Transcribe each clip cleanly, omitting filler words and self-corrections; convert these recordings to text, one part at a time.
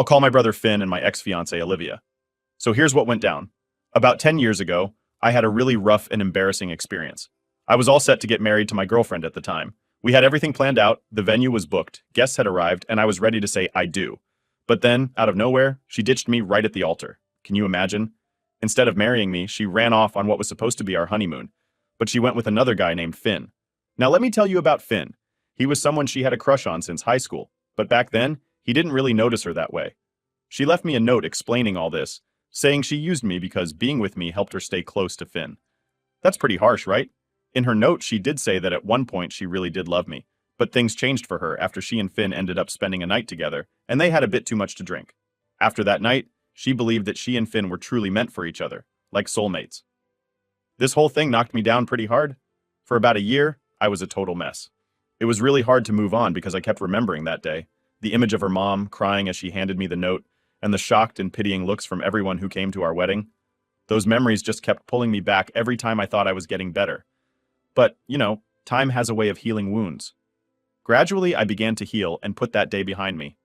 I'll call my brother Finn and my ex-fiancée Olivia. So here's what went down. About 10 years ago, I had a really rough and embarrassing experience. I was all set to get married to my girlfriend at the time. We had everything planned out, the venue was booked, guests had arrived, and I was ready to say I do. But then, out of nowhere, she ditched me right at the altar. Can you imagine? Instead of marrying me, she ran off on what was supposed to be our honeymoon. But she went with another guy named Finn. Now let me tell you about Finn. He was someone she had a crush on since high school, but back then, he didn't really notice her that way. She left me a note explaining all this, saying she used me because being with me helped her stay close to Finn. That's pretty harsh, right? In her note, she did say that at one point she really did love me, but things changed for her after she and Finn ended up spending a night together, and they had a bit too much to drink. After that night, she believed that she and Finn were truly meant for each other, like soulmates. This whole thing knocked me down pretty hard. For about a year, I was a total mess. It was really hard to move on because I kept remembering that day, the image of her mom crying as she handed me the note, and the shocked and pitying looks from everyone who came to our wedding. Those memories just kept pulling me back every time I thought I was getting better. But, time has a way of healing wounds. Gradually, I began to heal and put that day behind me.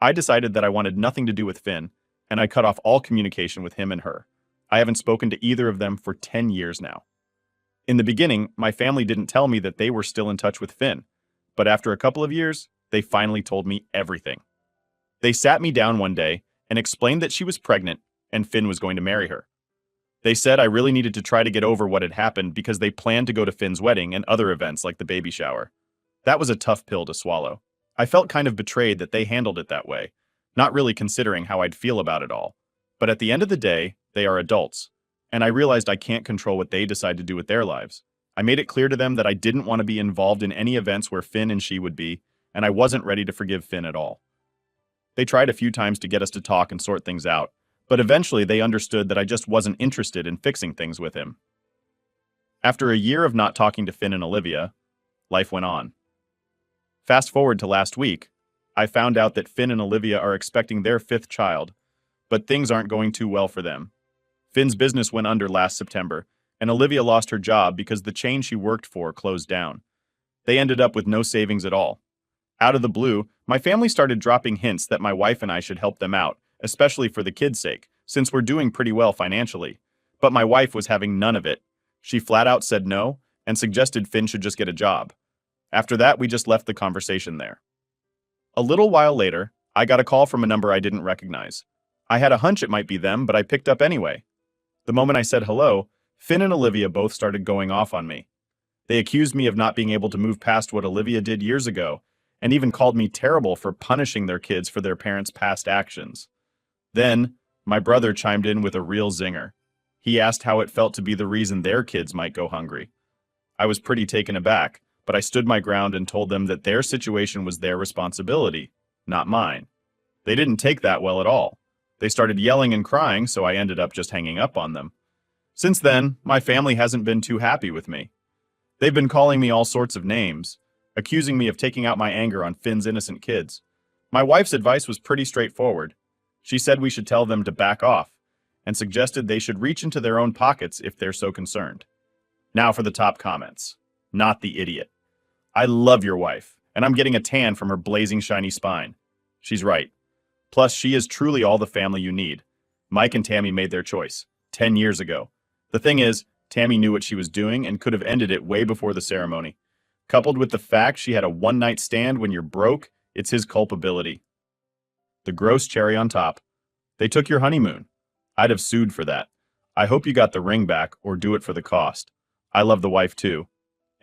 I decided that I wanted nothing to do with Finn, and I cut off all communication with him and her. I haven't spoken to either of them for 10 years now. In the beginning, my family didn't tell me that they were still in touch with Finn, but after a couple of years, they finally told me everything. They sat me down one day and explained that she was pregnant and Finn was going to marry her. They said I really needed to try to get over what had happened because they planned to go to Finn's wedding and other events like the baby shower. That was a tough pill to swallow. I felt kind of betrayed that they handled it that way, not really considering how I'd feel about it all. But at the end of the day, they are adults, and I realized I can't control what they decide to do with their lives. I made it clear to them that I didn't want to be involved in any events where Finn and she would be, and I wasn't ready to forgive Finn at all. They tried a few times to get us to talk and sort things out, but eventually they understood that I just wasn't interested in fixing things with him. After a year of not talking to Finn and Olivia, life went on. Fast forward to last week, I found out that Finn and Olivia are expecting their 5th child, but things aren't going too well for them. Finn's business went under last September, and Olivia lost her job because the chain she worked for closed down. They ended up with no savings at all. Out of the blue, my family started dropping hints that my wife and I should help them out, especially for the kids' sake, since we're doing pretty well financially. But my wife was having none of it. She flat out said no, and suggested Finn should just get a job. After that, we just left the conversation there. A little while later, I got a call from a number I didn't recognize. I had a hunch it might be them, but I picked up anyway. The moment I said hello, Finn and Olivia both started going off on me. They accused me of not being able to move past what Olivia did years ago, and even called me terrible for punishing their kids for their parents' past actions. Then, my brother chimed in with a real zinger. He asked how it felt to be the reason their kids might go hungry. I was pretty taken aback, but I stood my ground and told them that their situation was their responsibility, not mine. They didn't take that well at all. They started yelling and crying, so I ended up just hanging up on them. Since then, my family hasn't been too happy with me. They've been calling me all sorts of names, accusing me of taking out my anger on Finn's innocent kids. My wife's advice was pretty straightforward. She said we should tell them to back off, and suggested they should reach into their own pockets if they're so concerned. Now for the top comments. Not the idiot. I love your wife, and I'm getting a tan from her blazing shiny spine. She's right. Plus, she is truly all the family you need. Mike and Tammy made their choice 10 years ago. The thing is, Tammy knew what she was doing and could have ended it way before the ceremony. Coupled with the fact she had a one-night stand when you're broke, it's his culpability. The gross cherry on top. They took your honeymoon. I'd have sued for that. I hope you got the ring back or do it for the cost. I love the wife too.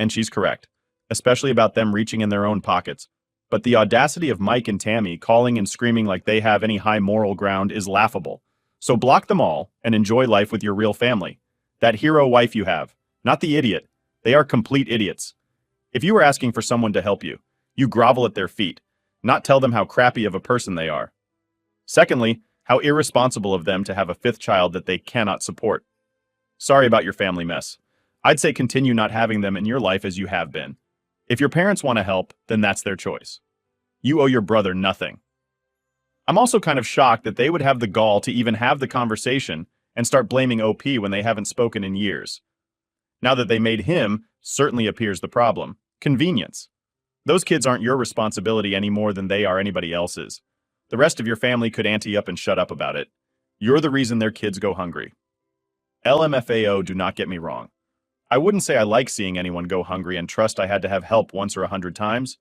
And she's correct, especially about them reaching in their own pockets. But the audacity of Mike and Tammy calling and screaming like they have any high moral ground is laughable. So block them all and enjoy life with your real family. That hero wife you have, not the idiot. They are complete idiots. If you were asking for someone to help you, you grovel at their feet, not tell them how crappy of a person they are. Secondly, how irresponsible of them to have a 5th child that they cannot support. Sorry about your family mess. I'd say continue not having them in your life as you have been. If your parents want to help, then that's their choice. You owe your brother nothing. I'm also kind of shocked that they would have the gall to even have the conversation and start blaming OP when they haven't spoken in years. Now that they made him, certainly appears the problem. Convenience. Those kids aren't your responsibility any more than they are anybody else's. The rest of your family could ante up and shut up about it. You're the reason their kids go hungry. LMFAO, do not get me wrong. I wouldn't say I like seeing anyone go hungry and trust I had to have help once or 100 times.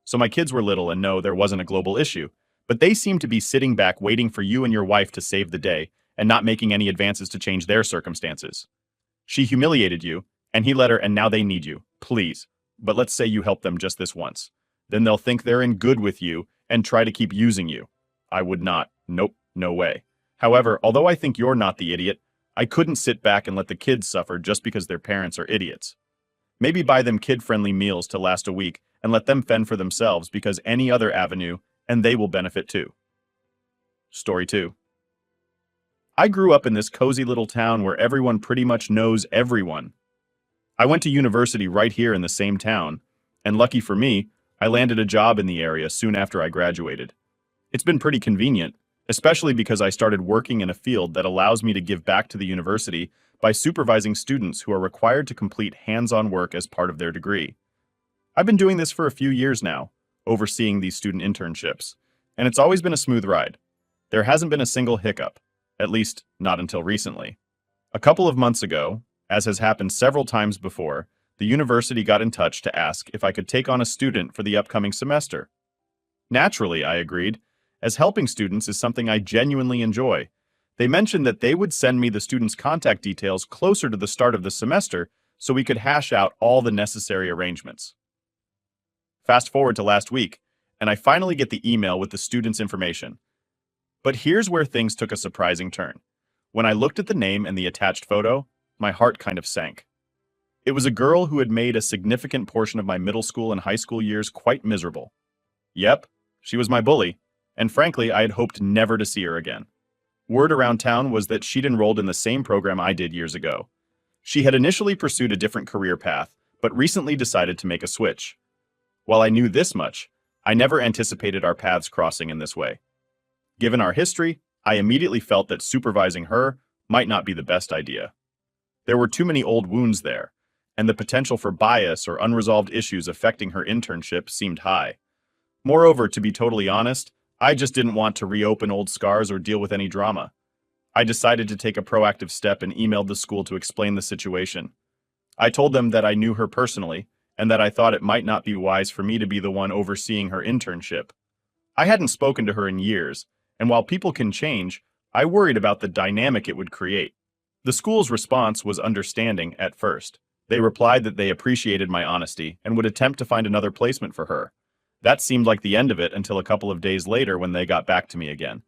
So my kids were little and no, there wasn't a global issue. But they seemed to be sitting back waiting for you and your wife to save the day and not making any advances to change their circumstances. She humiliated you, and he let her, and now they need you. Please. But let's say you help them just this once. Then they'll think they're in good with you and try to keep using you. I would not. Nope, no way. However, although I think you're not the idiot, I couldn't sit back and let the kids suffer just because their parents are idiots. Maybe buy them kid-friendly meals to last a week and let them fend for themselves because any other avenue, and they will benefit too. Story 2. I grew up in this cozy little town where everyone pretty much knows everyone. I went to university right here in the same town, and lucky for me, I landed a job in the area soon after I graduated. It's been pretty convenient, especially because I started working in a field that allows me to give back to the university by supervising students who are required to complete hands-on work as part of their degree. I've been doing this for a few years now, overseeing these student internships, and it's always been a smooth ride. There hasn't been a single hiccup, at least not until recently. A couple of months ago, as has happened several times before, the university got in touch to ask if I could take on a student for the upcoming semester. Naturally, I agreed, as helping students is something I genuinely enjoy. They mentioned that they would send me the student's contact details closer to the start of the semester so we could hash out all the necessary arrangements. Fast forward to last week, and I finally get the email with the student's information. But here's where things took a surprising turn. When I looked at the name and the attached photo, my heart kind of sank. It was a girl who had made a significant portion of my middle school and high school years quite miserable. Yep, she was my bully, and frankly, I had hoped never to see her again. Word around town was that she'd enrolled in the same program I did years ago. She had initially pursued a different career path, but recently decided to make a switch. While I knew this much, I never anticipated our paths crossing in this way. Given our history, I immediately felt that supervising her might not be the best idea. There were too many old wounds there, and the potential for bias or unresolved issues affecting her internship seemed high. Moreover, to be totally honest, I just didn't want to reopen old scars or deal with any drama. I decided to take a proactive step and emailed the school to explain the situation. I told them that I knew her personally, and that I thought it might not be wise for me to be the one overseeing her internship. I hadn't spoken to her in years, and while people can change, I worried about the dynamic it would create. The school's response was understanding at first. They replied that they appreciated my honesty and would attempt to find another placement for her. That seemed like the end of it until a couple of days later when they got back to me again.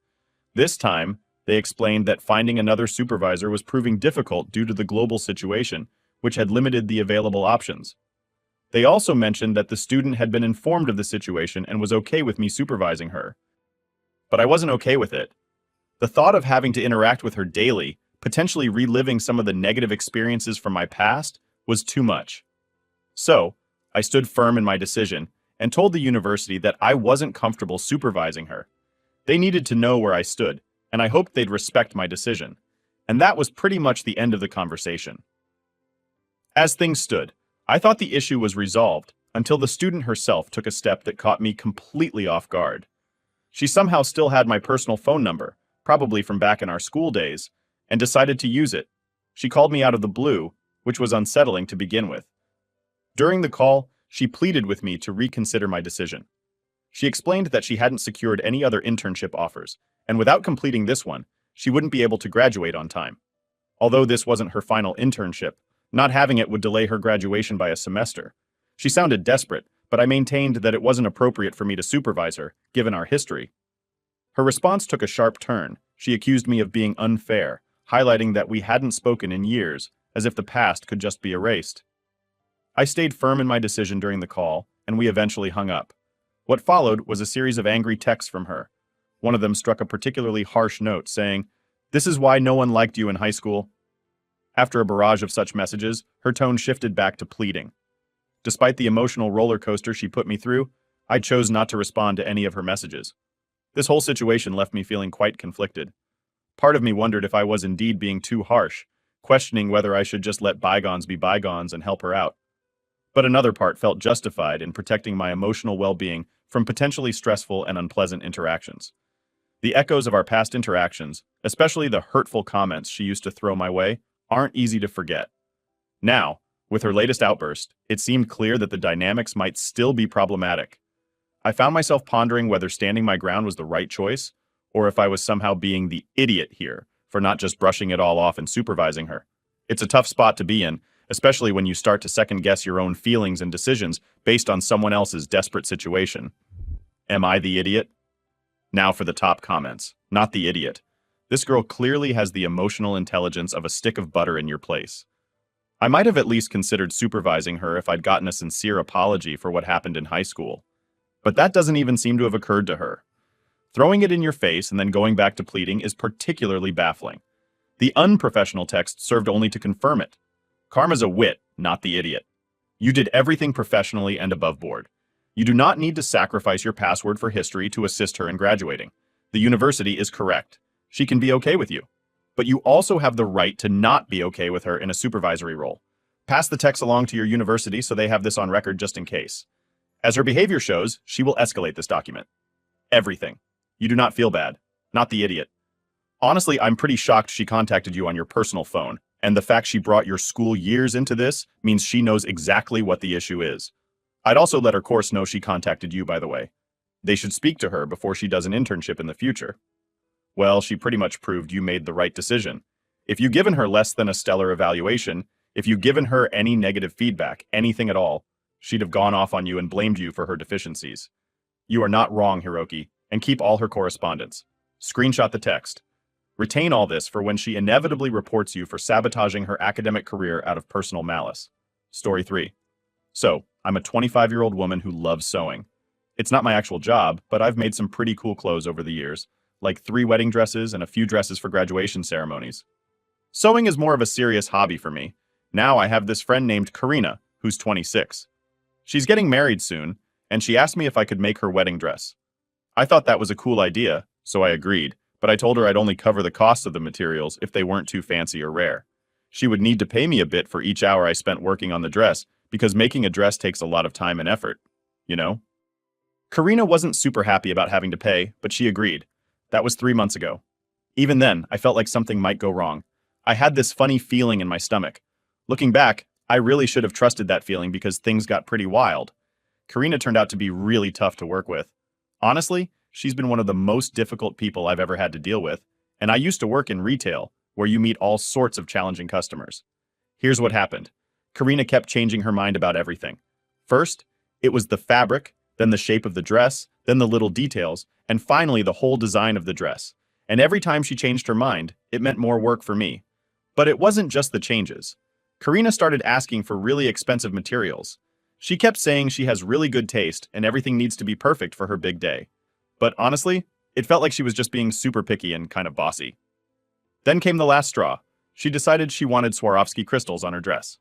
This time, they explained that finding another supervisor was proving difficult due to the global situation, which had limited the available options. They also mentioned that the student had been informed of the situation and was okay with me supervising her. But I wasn't okay with it. The thought of having to interact with her daily, potentially reliving some of the negative experiences from my past, was too much. So, I stood firm in my decision and told the university that I wasn't comfortable supervising her. They needed to know where I stood, and I hoped they'd respect my decision. And that was pretty much the end of the conversation. As things stood, I thought the issue was resolved until the student herself took a step that caught me completely off guard. She somehow still had my personal phone number, probably from back in our school days, and decided to use it. She called me out of the blue, which was unsettling to begin with. During the call, she pleaded with me to reconsider my decision. She explained that she hadn't secured any other internship offers, and without completing this one, she wouldn't be able to graduate on time. Although this wasn't her final internship, not having it would delay her graduation by a semester. She sounded desperate, but I maintained that it wasn't appropriate for me to supervise her, given our history. Her response took a sharp turn. She accused me of being unfair, highlighting that we hadn't spoken in years, as if the past could just be erased. I stayed firm in my decision during the call, and we eventually hung up. What followed was a series of angry texts from her. One of them struck a particularly harsh note, saying, "This is why no one liked you in high school." After a barrage of such messages, her tone shifted back to pleading. Despite the emotional roller coaster she put me through, I chose not to respond to any of her messages. This whole situation left me feeling quite conflicted. Part of me wondered if I was indeed being too harsh, questioning whether I should just let bygones be bygones and help her out. But another part felt justified in protecting my emotional well-being from potentially stressful and unpleasant interactions. The echoes of our past interactions, especially the hurtful comments she used to throw my way, aren't easy to forget. Now, with her latest outburst, it seemed clear that the dynamics might still be problematic. I found myself pondering whether standing my ground was the right choice, or if I was somehow being the idiot here for not just brushing it all off and supervising her. It's a tough spot to be in, especially when you start to second-guess your own feelings and decisions based on someone else's desperate situation. Am I the idiot? Now for the top comments. Not the idiot. This girl clearly has the emotional intelligence of a stick of butter in your place. I might have at least considered supervising her if I'd gotten a sincere apology for what happened in high school. But that doesn't even seem to have occurred to her. Throwing it in your face and then going back to pleading is particularly baffling. The unprofessional text served only to confirm it. Karma's a wit, not the idiot. You did everything professionally and above board. You do not need to sacrifice your password for history to assist her in graduating. The university is correct. She can be okay with you. But you also have the right to not be okay with her in a supervisory role. Pass the text along to your university so they have this on record just in case. As her behavior shows, she will escalate this document. Everything. You do not feel bad. Not the idiot. Honestly, I'm pretty shocked she contacted you on your personal phone, and the fact she brought your school years into this means she knows exactly what the issue is. I'd also let her course know she contacted you, by the way. They should speak to her before she does an internship in the future. Well, she pretty much proved you made the right decision. If you'd given her less than a stellar evaluation, if you'd given her any negative feedback, anything at all, she'd have gone off on you and blamed you for her deficiencies. You are not wrong, Hiroki, and keep all her correspondence. Screenshot the text. Retain all this for when she inevitably reports you for sabotaging her academic career out of personal malice. Story 3. So, I'm a 25-year-old woman who loves sewing. It's not my actual job, but I've made some pretty cool clothes over the years, like 3 wedding dresses and a few dresses for graduation ceremonies. Sewing is more of a serious hobby for me. Now I have this friend named Karina, who's 26. She's getting married soon, and she asked me if I could make her wedding dress. I thought that was a cool idea, so I agreed, but I told her I'd only cover the cost of the materials if they weren't too fancy or rare. She would need to pay me a bit for each hour I spent working on the dress, because making a dress takes a lot of time and effort, you know? Karina wasn't super happy about having to pay, but she agreed. That was 3 months ago. Even then, I felt like something might go wrong. I had this funny feeling in my stomach. Looking back, I really should have trusted that feeling because things got pretty wild. Karina turned out to be really tough to work with. Honestly, she's been one of the most difficult people I've ever had to deal with, and I used to work in retail, where you meet all sorts of challenging customers. Here's what happened. Karina kept changing her mind about everything. First, it was the fabric, then the shape of the dress, then the little details, and finally the whole design of the dress. And every time she changed her mind, it meant more work for me. But it wasn't just the changes. Karina started asking for really expensive materials. She kept saying she has really good taste and everything needs to be perfect for her big day. But honestly, it felt like she was just being super picky and kind of bossy. Then came the last straw. She decided she wanted Swarovski crystals on her dress.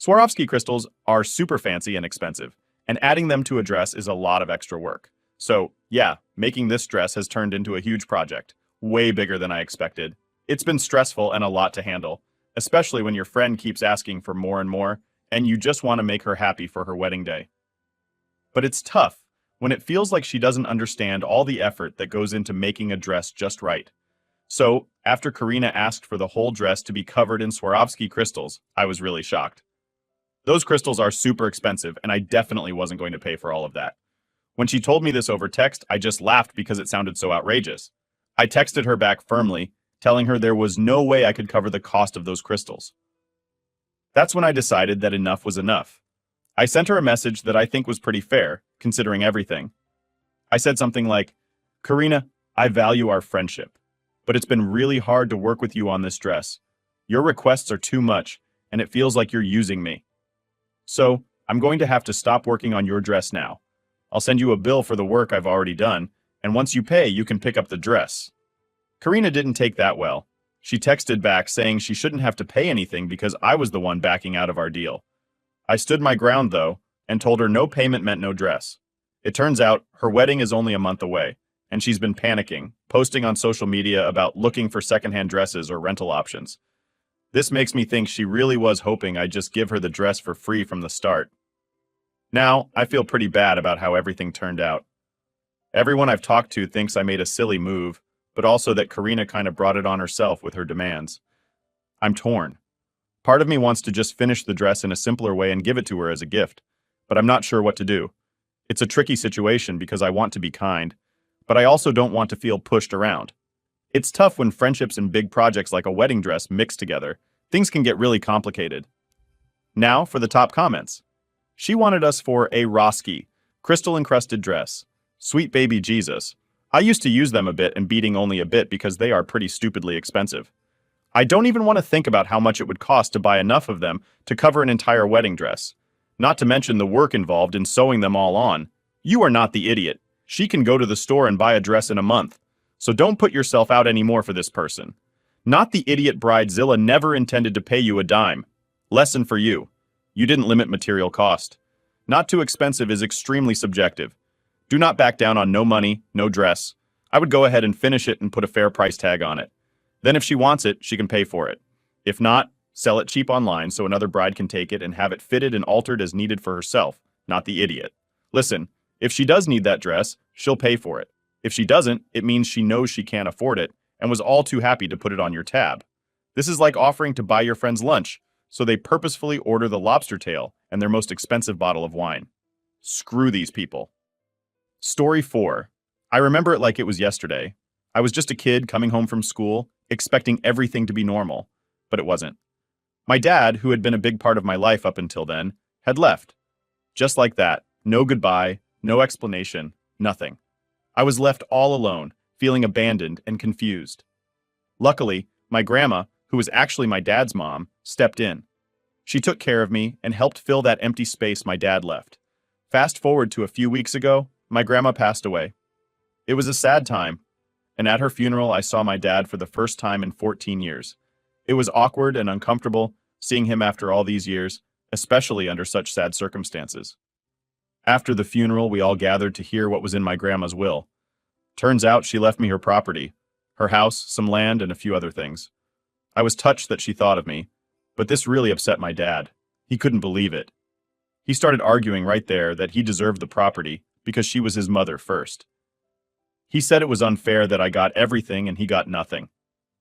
Swarovski crystals are super fancy and expensive, and adding them to a dress is a lot of extra work. So, yeah, making this dress has turned into a huge project, way bigger than I expected. It's been stressful and a lot to handle, especially when your friend keeps asking for more and more, and you just want to make her happy for her wedding day. But it's tough when it feels like she doesn't understand all the effort that goes into making a dress just right. So, after Karina asked for the whole dress to be covered in Swarovski crystals, I was really shocked. Those crystals are super expensive, and I definitely wasn't going to pay for all of that. When she told me this over text, I just laughed because it sounded so outrageous. I texted her back firmly, telling her there was no way I could cover the cost of those crystals. That's when I decided that enough was enough. I sent her a message that I think was pretty fair, considering everything. I said something like, "Karina, I value our friendship, but it's been really hard to work with you on this dress. Your requests are too much, and it feels like you're using me. So, I'm going to have to stop working on your dress now. I'll send you a bill for the work I've already done, and once you pay, you can pick up the dress." Karina didn't take that well. She texted back saying she shouldn't have to pay anything because I was the one backing out of our deal. I stood my ground, though, and told her no payment meant no dress. It turns out her wedding is only a month away, and she's been panicking, posting on social media about looking for secondhand dresses or rental options. This makes me think she really was hoping I'd just give her the dress for free from the start. Now, I feel pretty bad about how everything turned out. Everyone I've talked to thinks I made a silly move, but also that Karina kind of brought it on herself with her demands. I'm torn. Part of me wants to just finish the dress in a simpler way and give it to her as a gift, but I'm not sure what to do. It's a tricky situation because I want to be kind, but I also don't want to feel pushed around. It's tough when friendships and big projects like a wedding dress mix together. Things can get really complicated. Now for the top comments. She wanted us for a Roski, crystal-encrusted dress. Sweet baby Jesus. I used to use them a bit and beating only a bit because they are pretty stupidly expensive. I don't even want to think about how much it would cost to buy enough of them to cover an entire wedding dress. Not to mention the work involved in sewing them all on. You are not the idiot. She can go to the store and buy a dress in a month. So don't put yourself out anymore for this person. Not the idiot Bridezilla never intended to pay you a dime. Lesson for you. You didn't limit material cost. Not too expensive is extremely subjective. Do not back down on no money, no dress. I would go ahead and finish it and put a fair price tag on it. Then if she wants it, she can pay for it. If not, sell it cheap online so another bride can take it and have it fitted and altered as needed for herself, not the idiot. Listen, if she does need that dress, she'll pay for it. If she doesn't, it means she knows she can't afford it and was all too happy to put it on your tab. This is like offering to buy your friends lunch, so they purposefully order the lobster tail and their most expensive bottle of wine. Screw these people. Story 4. I remember it like it was yesterday. I was just a kid coming home from school, expecting everything to be normal, but it wasn't. My dad, who had been a big part of my life up until then, had left. Just like that, no goodbye, no explanation, nothing. I was left all alone, feeling abandoned and confused. Luckily, my grandma, who was actually my dad's mom, stepped in. She took care of me and helped fill that empty space my dad left. Fast forward to a few weeks ago, my grandma passed away. It was a sad time, and at her funeral I saw my dad for the first time in 14 years. It was awkward and uncomfortable seeing him after all these years, especially under such sad circumstances. After the funeral, we all gathered to hear what was in my grandma's will. Turns out she left me her property, her house, some land, and a few other things. I was touched that she thought of me, but this really upset my dad. He couldn't believe it. He started arguing right there that he deserved the property because she was his mother first. He said it was unfair that I got everything and he got nothing.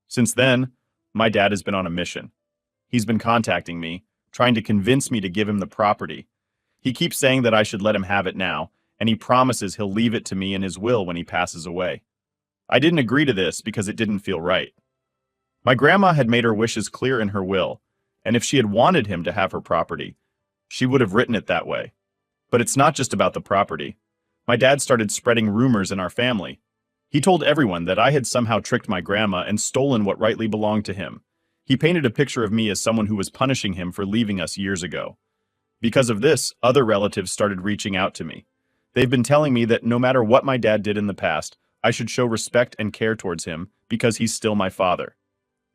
Since then, my dad has been on a mission. He's been contacting me, trying to convince me to give him the property. He keeps saying that I should let him have it now, and he promises he'll leave it to me in his will when he passes away. I didn't agree to this because it didn't feel right. My grandma had made her wishes clear in her will, and if she had wanted him to have her property, she would have written it that way. But it's not just about the property. My dad started spreading rumors in our family. He told everyone that I had somehow tricked my grandma and stolen what rightly belonged to him. He painted a picture of me as someone who was punishing him for leaving us years ago. Because of this, other relatives started reaching out to me. They've been telling me that no matter what my dad did in the past, I should show respect and care towards him because he's still my father.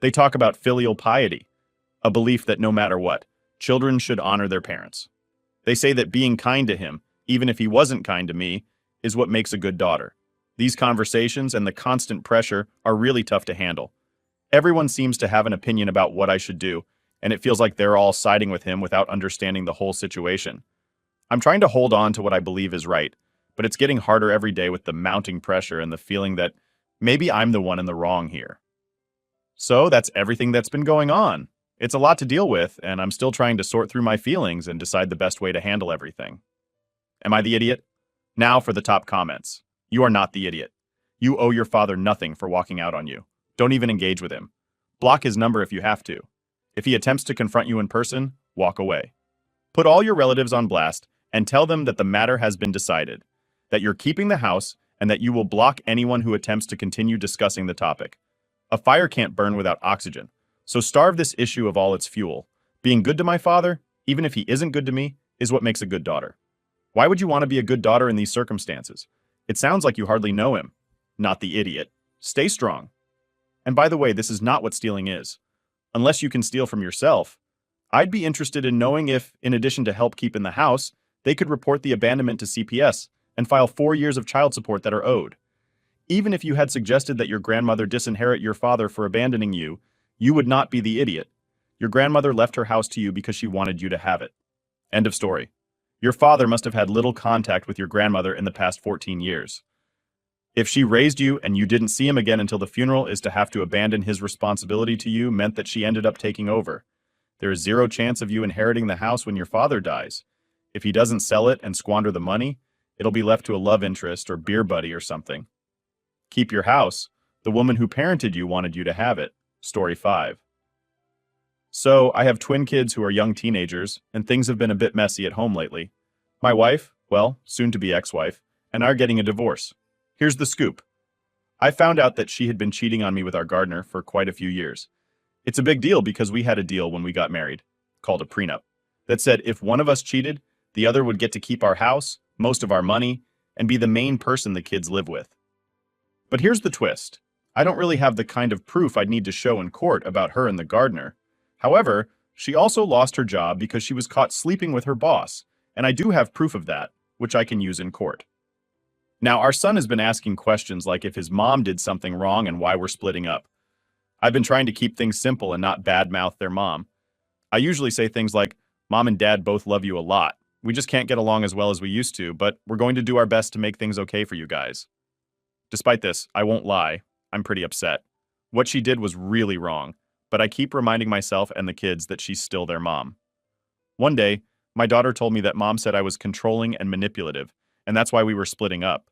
They talk about filial piety, a belief that no matter what, children should honor their parents. They say that being kind to him, even if he wasn't kind to me, is what makes a good daughter. These conversations and the constant pressure are really tough to handle. Everyone seems to have an opinion about what I should do, and it feels like they're all siding with him without understanding the whole situation. I'm trying to hold on to what I believe is right, but it's getting harder every day with the mounting pressure and the feeling that maybe I'm the one in the wrong here. So that's everything that's been going on. It's a lot to deal with, and I'm still trying to sort through my feelings and decide the best way to handle everything. Am I the idiot? Now for the top comments. You are not the idiot. You owe your father nothing for walking out on you. Don't even engage with him. Block his number if you have to. If he attempts to confront you in person, walk away. Put all your relatives on blast and tell them that the matter has been decided, that you're keeping the house, and that you will block anyone who attempts to continue discussing the topic. A fire can't burn without oxygen, so starve this issue of all its fuel. Being good to my father, even if he isn't good to me, is what makes a good daughter. Why would you want to be a good daughter in these circumstances? It sounds like you hardly know him. Not the idiot. Stay strong. And by the way, this is not what stealing is. Unless you can steal from yourself, I'd be interested in knowing if, in addition to help keep in the house, they could report the abandonment to CPS and file 4 years of child support that are owed. Even if you had suggested that your grandmother disinherit your father for abandoning you, you would not be the idiot. Your grandmother left her house to you because she wanted you to have it. End of story. Your father must have had little contact with your grandmother in the past 14 years. If she raised you and you didn't see him again until the funeral, is to have to abandon his responsibility to you meant that she ended up taking over. There is zero chance of you inheriting the house when your father dies. If he doesn't sell it and squander the money, it'll be left to a love interest or beer buddy or something. Keep your house. The woman who parented you wanted you to have it. Story 5. So, I have twin kids who are young teenagers, and things have been a bit messy at home lately. My wife, well, soon to be ex-wife, and I are getting a divorce. Here's the scoop. I found out that she had been cheating on me with our gardener for quite a few years. It's a big deal because we had a deal when we got married, called a prenup, that said if one of us cheated, the other would get to keep our house, most of our money, and be the main person the kids live with. But here's the twist. I don't really have the kind of proof I'd need to show in court about her and the gardener. However, she also lost her job because she was caught sleeping with her boss, and I do have proof of that, which I can use in court. Now, our son has been asking questions like if his mom did something wrong and why we're splitting up. I've been trying to keep things simple and not badmouth their mom. I usually say things like, "Mom and Dad both love you a lot. We just can't get along as well as we used to, but we're going to do our best to make things okay for you guys." Despite this, I won't lie, I'm pretty upset. What she did was really wrong, but I keep reminding myself and the kids that she's still their mom. One day, my daughter told me that Mom said I was controlling and manipulative, and that's why we were splitting up.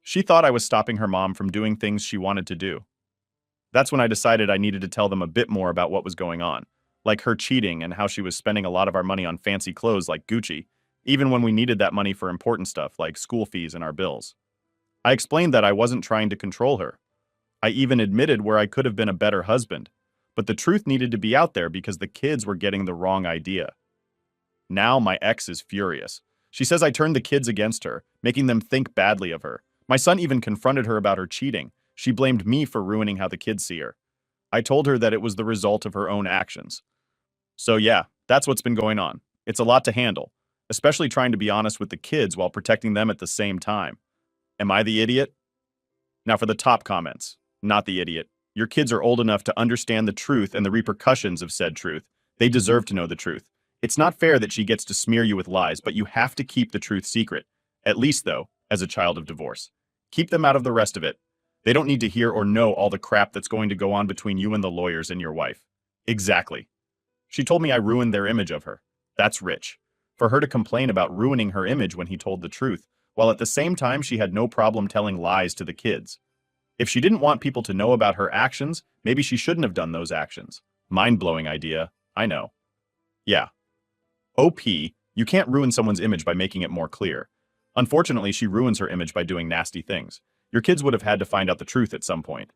She thought I was stopping her mom from doing things she wanted to do. That's when I decided I needed to tell them a bit more about what was going on, like her cheating and how she was spending a lot of our money on fancy clothes like Gucci, even when we needed that money for important stuff like school fees and our bills. I explained that I wasn't trying to control her. I even admitted where I could have been a better husband, but the truth needed to be out there because the kids were getting the wrong idea. Now my ex is furious. She says I turned the kids against her, making them think badly of her. My son even confronted her about her cheating. She blamed me for ruining how the kids see her. I told her that it was the result of her own actions. So yeah, that's what's been going on. It's a lot to handle, especially trying to be honest with the kids while protecting them at the same time. Am I the idiot? Now for the top comments. Not the idiot. Your kids are old enough to understand the truth and the repercussions of said truth. They deserve to know the truth. It's not fair that she gets to smear you with lies, but you have to keep the truth secret. At least, though, as a child of divorce. Keep them out of the rest of it. They don't need to hear or know all the crap that's going to go on between you and the lawyers and your wife. Exactly. She told me I ruined their image of her. That's rich. For her to complain about ruining her image when he told the truth, while at the same time she had no problem telling lies to the kids. If she didn't want people to know about her actions, maybe she shouldn't have done those actions. Mind-blowing idea, I know. Yeah. OP, you can't ruin someone's image by making it more clear. Unfortunately, she ruins her image by doing nasty things. Your kids would have had to find out the truth at some point.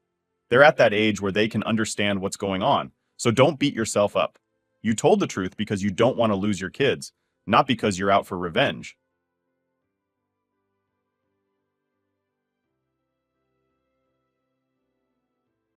They're at that age where they can understand what's going on, so don't beat yourself up. You told the truth because you don't want to lose your kids, not because you're out for revenge.